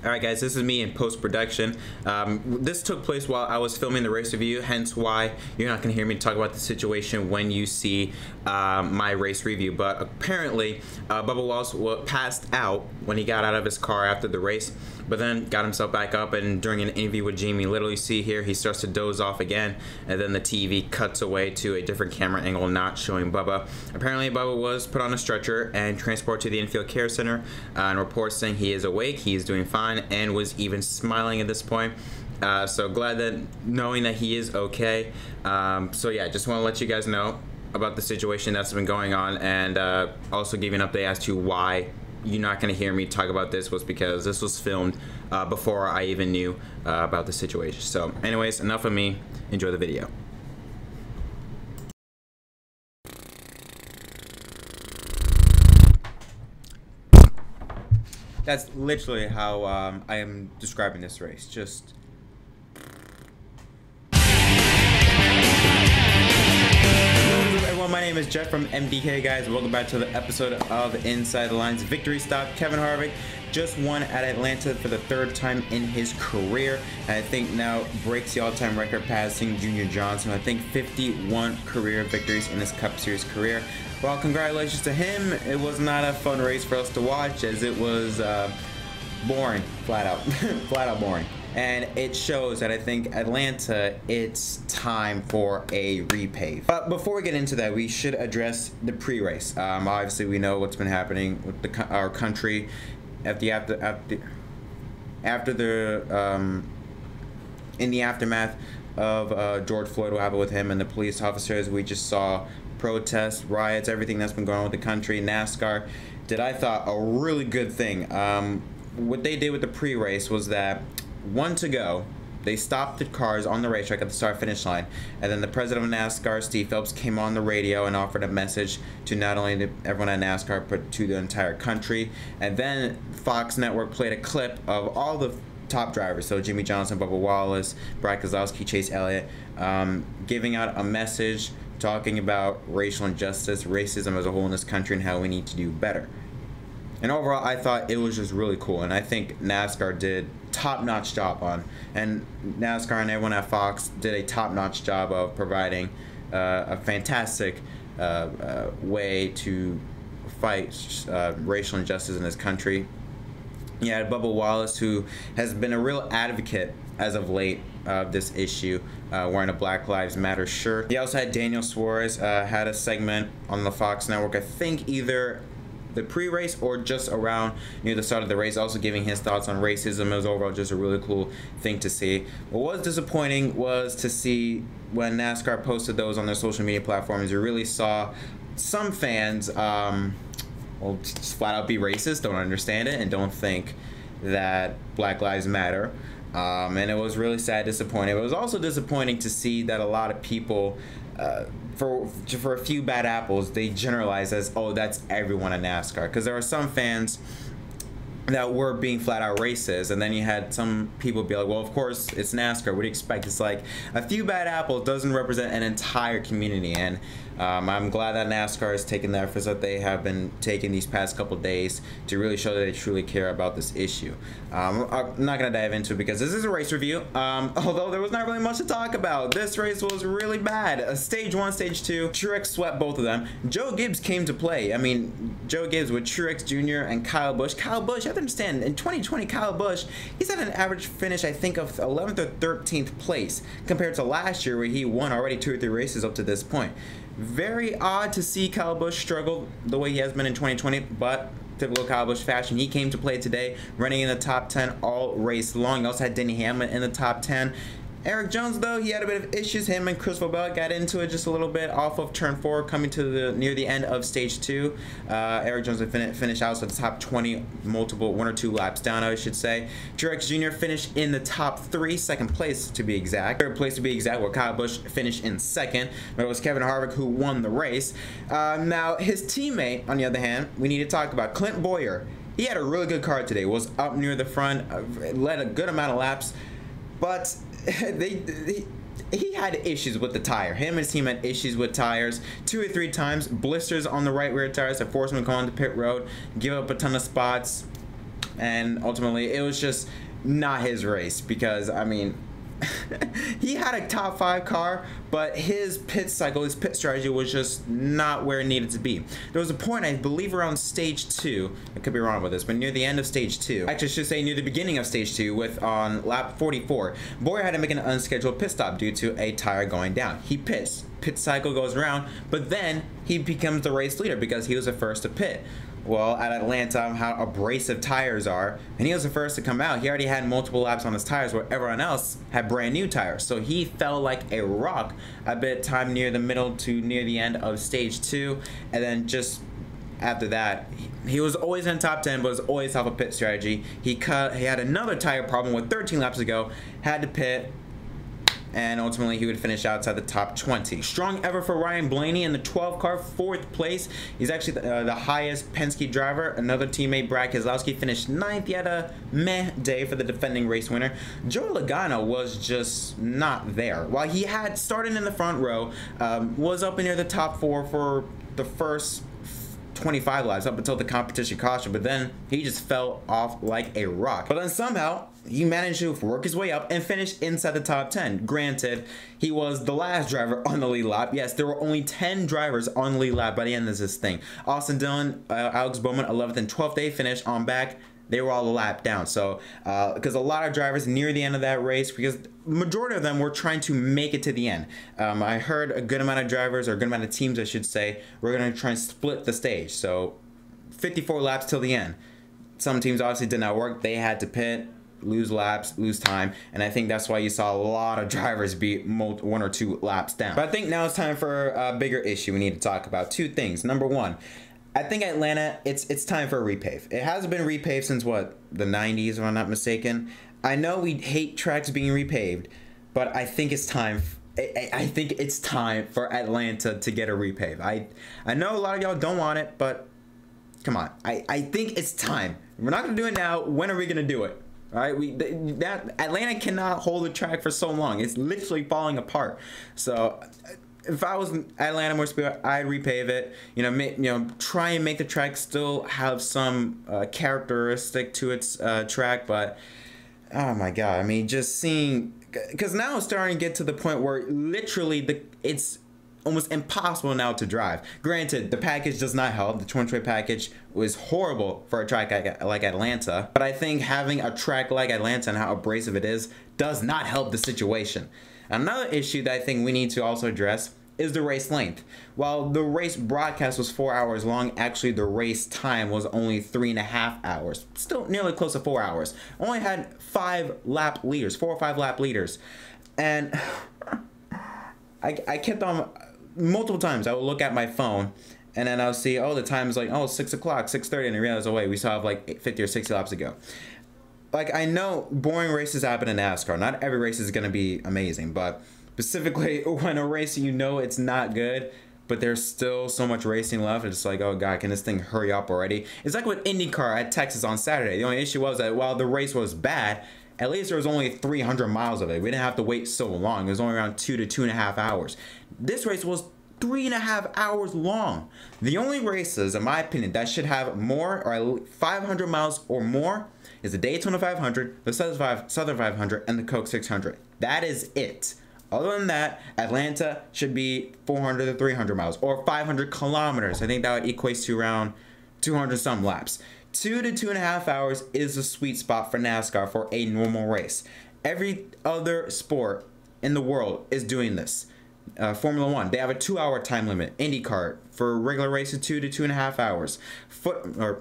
Alright guys, this is me in post-production. This took place while I was filming the race review, hence why you're not going to hear me talk about the situation when you see my race review. But apparently, Bubba Wallace passed out when he got out of his car after the race, but then got himself back up, and during an interview with Jamie, literally see here, he starts to doze off again, and then the TV cuts away to a different camera angle not showing Bubba. Apparently, Bubba was put on a stretcher and transported to the infield care center, and reports saying he is awake, he is doing fine, and was even smiling at this point. So glad that knowing that he is okay. So yeah, just want to let you guys know about the situation that's been going on, and also give you an update as to why you're not going to hear me talk about this, was because this was filmed before I even knew about the situation. So anyways, enough of me. Enjoy the video. That's literally how I am describing this race. Just everyone, my name is Jeff from MDK, guys. Welcome back to the episode of Inside the Lines. Victory stop. Kevin Harvick just won at Atlanta for the third time in his career, and I think now breaks the all-time record, passing Junior Johnson. I think 51 career victories in his Cup Series career. Well, congratulations to him. It was not a fun race for us to watch, as it was boring, flat out, flat out boring. And it shows that I think Atlanta, it's time for a repave. But before we get into that, we should address the pre-race. Obviously, we know what's been happening with our country in the aftermath of George Floyd, what happened with him and the police officers. We just saw protests, riots, everything that's been going on with the country. NASCAR did, I thought, a really good thing. What they did with the pre-race was that, one to go, they stopped the cars on the racetrack at the start-finish line, and then the president of NASCAR, Steve Phelps, came on the radio and offered a message to not only everyone at NASCAR, but to the entire country. And then Fox Network played a clip of all the top drivers, so Jimmie Johnson, Bubba Wallace, Brad Keselowski, Chase Elliott, giving out a message talking about racial injustice, racism as a whole in this country, and how we need to do better. And overall, I thought it was just really cool, and I think NASCAR did top-notch job on, and NASCAR and everyone at Fox did a top-notch job of providing a fantastic way to fight racial injustice in this country. You had Bubba Wallace, who has been a real advocate as of late of this issue, wearing a Black Lives Matter shirt. He also had Daniel Suarez had a segment on the Fox Network, I think either the pre-race or just around near the start of the race, also giving his thoughts on racism. It was overall just a really cool thing to see. What was disappointing was to see when NASCAR posted those on their social media platforms, you really saw some fans well, just flat out be racist, don't understand it, and don't think that Black Lives Matter. And it was really sad, disappointing. It was also disappointing to see that a lot of people, for a few bad apples, they generalize as, oh, that's everyone in NASCAR. Because there are some fans that were being flat out racist, and then you had some people be like, well, of course it's NASCAR, what do you expect? It's like a few bad apples doesn't represent an entire community, and I'm glad that NASCAR has taken the efforts that they have been taking these past couple days to really show that they truly care about this issue. I'm not going to dive into it because this is a race review, although there was not really much to talk about. This race was really bad. Stage 1, Stage 2, Truex swept both of them. Joe Gibbs came to play. I mean, Joe Gibbs with Truex Jr. and Kyle Busch. Kyle Busch, you have to understand, in 2020, Kyle Busch, he's at an average finish, I think, of 11th or 13th place, compared to last year where he won already 2 or 3 races up to this point. Very odd to see Kyle Busch struggle the way he has been in 2020, but typical Kyle Busch fashion, he came to play today, running in the top 10 all race long. He also had Denny Hamlin in the top 10. Erik Jones, though, he had a bit of issues. Him and Chris Bell got into it just a little bit off of turn 4, coming to near the end of Stage 2. Erik Jones would finish out, so the top 20, multiple 1 or 2 laps down, I should say. Truex Jr. finished in the top 3, second place to be exact. Third place to be exact, where Kyle Busch finished in second. But it was Kevin Harvick who won the race. Now, his teammate, on the other hand, we need to talk about Clint Boyer. He had a really good car today, was up near the front, led a good amount of laps, but he had issues with the tire. Him and his team had issues with tires 2 or 3 times. Blisters on the right rear tires that forced him to go on the pit road, give up a ton of spots. and ultimately it was just not his race because, I mean, he had a top 5 car, but his pit cycle, his pit strategy was just not where it needed to be. There was a point, I believe around stage 2, I could be wrong about this, but near the end of stage 2, actually I should say near the beginning of stage 2, with on lap 44, Boyer had to make an unscheduled pit stop due to a tire going down. He pits, pit cycle goes around, but then he becomes the race leader because he was the first to pit. Well, at Atlanta, how abrasive tires are, and he was the first to come out. He already had multiple laps on his tires where everyone else had brand new tires. So he fell like a rock a bit time near the middle to near the end of stage 2. And then just after that, he was always in the top 10, but was always off a pit strategy. He had another tire problem with 13 laps to go, had to pit, and ultimately he would finish outside the top 20. Strong ever for Ryan Blaney in the 12 car, 4th place. He's actually the highest Penske driver. Another teammate, Brad Keselowski, finished 9th. He had a meh day for the defending race winner. Joe Logano was just not there. While he had started in the front row, was up near the top 4 for the first 25 laps up until the competition caution, but then he just fell off like a rock. But then somehow he managed to work his way up and finish inside the top 10. Granted, he was the last driver on the lead lap. Yes, there were only 10 drivers on the lead lap by the end of this thing. Austin Dillon, Alex Bowman, 11th and 12th day finish on back. They were all a lap down. So, because a lot of drivers near the end of that race, because majority of them were trying to make it to the end. I heard a good amount of drivers, or a good amount of teams, I should say, were going to try and split the stage. So, 54 laps till the end. Some teams obviously did not work. They had to pit, lose laps, lose time, and I think that's why you saw a lot of drivers be 1 or 2 laps down. But I think now it's time for a bigger issue we need to talk about. 2 things. Number 1, I think Atlanta, it's time for a repave. It hasn't been repaved since, what, the 90s, if I'm not mistaken. I know we hate tracks being repaved, but I think it's time. I think it's time for Atlanta to get a repave. I know a lot of y'all don't want it, but come on. I think it's time. We're not gonna do it now. When are we gonna do it? All right, Atlanta cannot hold the track for so long. It's literally falling apart. So, if I was Atlanta Motor Speedway, I'd repave it. Try and make the track still have some characteristic to its track. But oh my God, I mean, just seeing, because now it's starting to get to the point where literally it's almost impossible now to drive. Granted, the package does not help. The 20-way package was horrible for a track like Atlanta. But I think having a track like Atlanta and how abrasive it is does not help the situation. Another issue that I think we need to also address is the race length. While the race broadcast was 4 hours long, actually the race time was only 3.5 hours. Still nearly close to 4 hours. Only had 5 lap leaders, 4 or 5 lap leaders. And I kept on, multiple times I would look at my phone and then I'll see, oh, the time is like, oh, 6 o'clock, 6:30, and I realize, oh wait, we still have like 50 or 60 laps to go. Like, I know boring races happen in NASCAR. Not every race is going to be amazing, but specifically when a race you know it's not good, but there's still so much racing left, it's like, oh God, can this thing hurry up already? It's like with IndyCar at Texas on Saturday. The only issue was that while the race was bad, at least there was only 300 miles of it. We didn't have to wait so long. It was only around 2 to 2.5 hours. This race was 3.5 hours long. The only races, in my opinion, that should have more, or 500 miles or more, is the Daytona 500, the Southern 500, and the Coke 600. That is it. Other than that, Atlanta should be 400 to 300 miles, or 500 kilometers. I think that would equate to around 200 some laps. 2 to 2.5 hours is the sweet spot for NASCAR for a normal race. Every other sport in the world is doing this. Formula One, they have a 2-hour time limit. IndyCar, for regular races, 2 to 2.5 hours.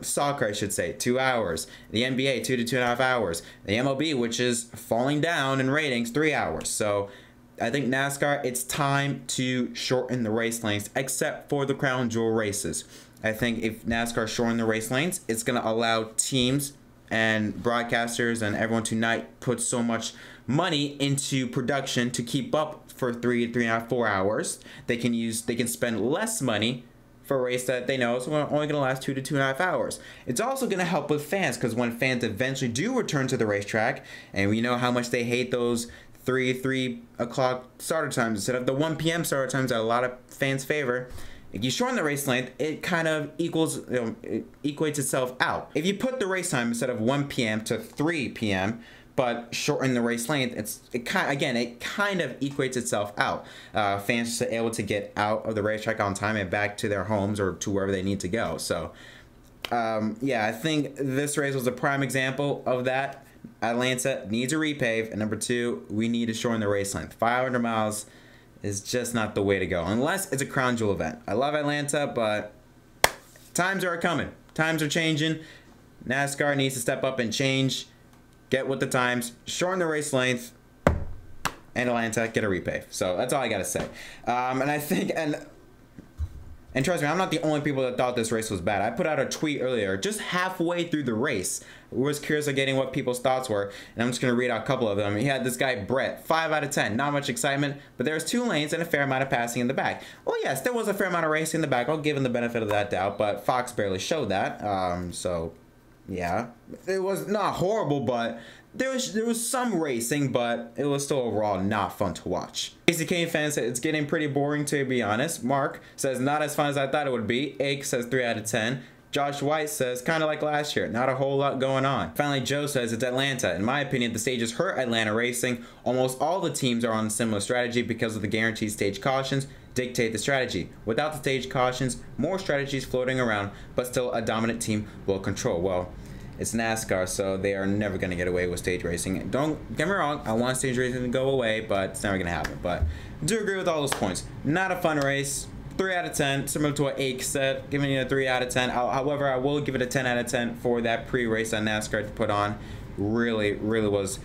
Soccer, I should say, 2 hours. The NBA, 2 to 2.5 hours. The MLB, which is falling down in ratings, 3 hours. So I think NASCAR, it's time to shorten the race lengths, except for the crown jewel races. I think if NASCAR shorten the race lengths, it's going to allow teams and broadcasters and everyone to not put so much money into production to keep up for 3.5, 4 hours. They can spend less money for a race that they know is only going to last 2 to 2.5 hours. It's also going to help with fans, because when fans eventually do return to the racetrack, and we know how much they hate those 3 o'clock starter times instead of the 1 p.m. starter times that a lot of fans favor, If you shorten the race length, it kind of equals, it equates itself out. If you put the race time instead of 1 p.m. to 3 p.m., but shorten the race length, it kind of equates itself out. Fans are able to get out of the racetrack on time and back to their homes or to wherever they need to go. So, yeah, I think this race was a prime example of that. Atlanta needs a repave, and number 2, we need to shorten the race length. 500 miles is just not the way to go, unless it's a crown jewel event. I love Atlanta, but times are coming. Times are changing. NASCAR needs to step up and change. Get with the times, shorten the race length, and Atlanta get a repave. So that's all I gotta say. And I think, and trust me, I'm not the only people that thought this race was bad. I put out a tweet earlier, just halfway through the race. I was curious of getting what people's thoughts were, and I'm just gonna read out a couple of them. He had this guy Brett, 5 out of 10, not much excitement, but there's 2 lanes and a fair amount of passing in the back. Well, yes, there was a fair amount of racing in the back. I'll give him the benefit of that doubt, but Fox barely showed that. So. Yeah, it was not horrible, but there was some racing, but it was still overall not fun to watch. Casey Kane fans said it's getting pretty boring, to be honest. Mark says not as fun as I thought it would be. Ake says 3 out of 10. Josh White says kind of like last year, not a whole lot going on. Finally, Joe says it's Atlanta. In my opinion, the stages hurt Atlanta racing. Almost all the teams are on a similar strategy because of the guaranteed stage cautions dictate the strategy. Without the stage cautions, more strategies floating around, but still a dominant team will control. Well, it's NASCAR, so they are never going to get away with stage racing. Don't get me wrong, I want stage racing to go away, but it's never going to happen. But I do agree with all those points. Not a fun race. 3 out of 10, similar to what Ake said, giving it a 3 out of 10. However, I will give it a 10 out of 10 for that pre-race that NASCAR put on. Really was.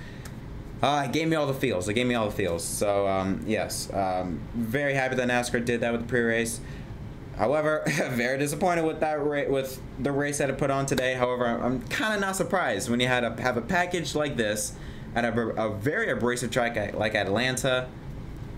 It gave me all the feels. It gave me all the feels. So, yes. Very happy that NASCAR did that with the pre-race. However, very disappointed with that with the race that it put on today. However, I'm kind of not surprised when you have a package like this at a very abrasive track like Atlanta.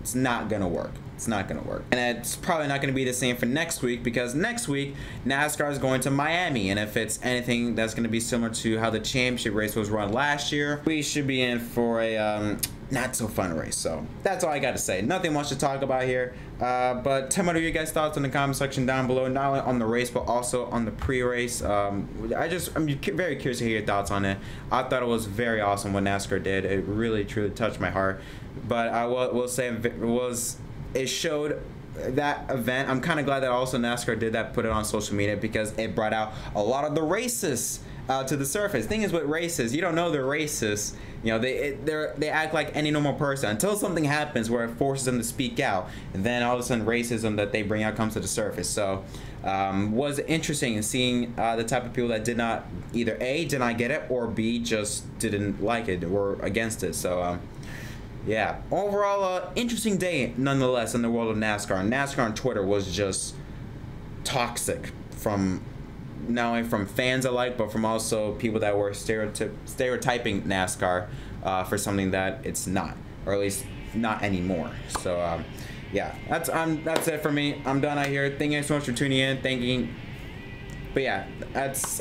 It's not gonna work. It's not gonna work, and it's probably not gonna be the same for next week, because next week NASCAR is going to Miami, and if it's anything that's gonna be similar to how the championship race was run last year, we should be in for a not so fun race. So that's all I got to say. Nothing much to talk about here, but tell me what your guys' thoughts in the comment section down below, not only on the race but also on the pre-race. I'm very curious to hear your thoughts on it. I thought it was very awesome what NASCAR did. It really truly touched my heart, but I will say it showed that event. I'm kind of glad that also NASCAR did that, put it on social media, because it brought out a lot of the racists to the surface. Thing is, with racists, you don't know they're racist. You know, they act like any normal person until something happens where it forces them to speak out, and then all of a sudden racism that they bring out comes to the surface. So was interesting seeing the type of people that did not either A, did not get it, or B, just didn't like it or against it. So yeah, overall interesting day nonetheless in the world of NASCAR. And NASCAR on Twitter was just toxic, from not only from fans alike, but from also people that were stereotyping NASCAR for something that it's not, or at least not anymore. So yeah, that's it for me. I'm done out here. Thank you guys so much for tuning in. But yeah,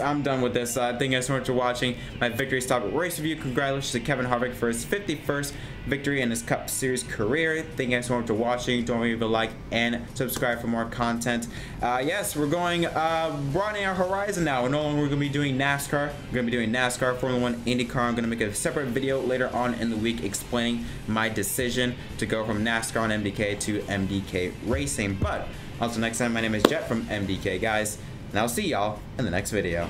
I'm done with this. Thank you guys so much for watching my Victory Stop race review. Congratulations to Kevin Harvick for his 51st victory in his Cup Series career. Thank you guys so much for watching. Don't forget to like and subscribe for more content. Yes, we're going broadening our horizon now. We're no longer going to be doing NASCAR. We're going to be doing NASCAR, Formula 1, IndyCar. I'm going to make a separate video later on in the week explaining my decision to go from NASCAR and MDK to MDK Racing. But until next time, my name is Jet from MDK, guys. And I'll see y'all in the next video.